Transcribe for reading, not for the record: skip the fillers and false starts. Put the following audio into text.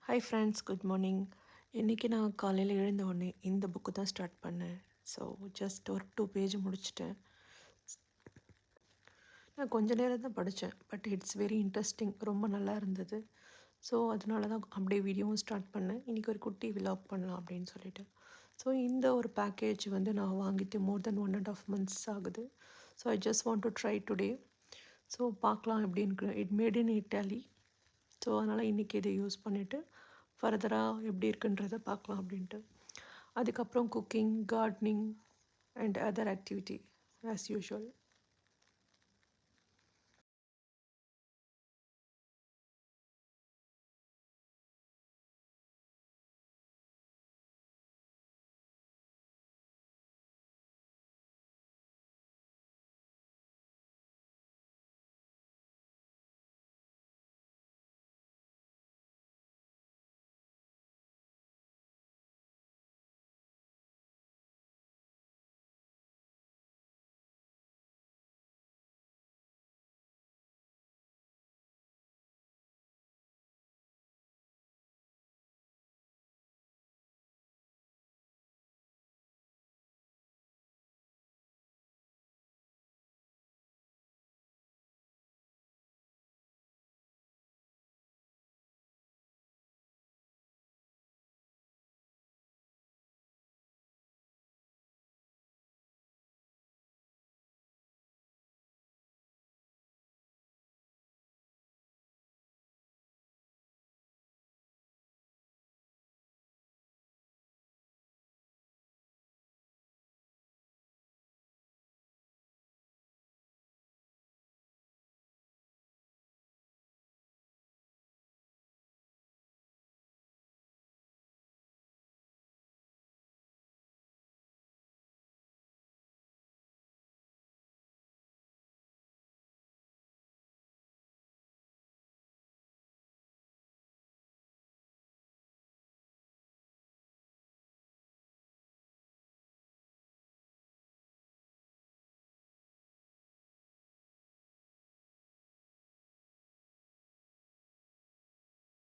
Hi friends, good morning. இன்றைக்கி நான் காலையில் எழுந்த உடனே இந்த புக்கு தான் ஸ்டார்ட் பண்ணேன். ஸோ ஜஸ்ட் ஒரு 2 பேஜ் முடிச்சிட்டேன். நான் கொஞ்ச நேரம் தான் படித்தேன், பட் இட்ஸ் வெரி இன்ட்ரெஸ்டிங். ரொம்ப நல்லா இருந்தது. ஸோ அதனால தான் அப்படியே வீடியோவும் ஸ்டார்ட் பண்ணேன். இன்றைக்கி ஒரு குட்டி விலாக் பண்ணலாம் அப்படின்னு சொல்லிட்டு. ஸோ இந்த ஒரு பேக்கேஜ் வந்து நான் வாங்கிட்டு மோர் தென் 1.5 months ஆகுது. So I just want to try today. So பார்க்கலாம் எப்படின்னு. It made in Italy. So அதனால் இன்றைக்கி இதை யூஸ் பண்ணிவிட்டு ஃபர்தராக எப்படி இருக்குன்றதை பார்க்கலாம் அப்படின்ட்டு. அதுக்கப்புறம் cooking, gardening and other activity as usual.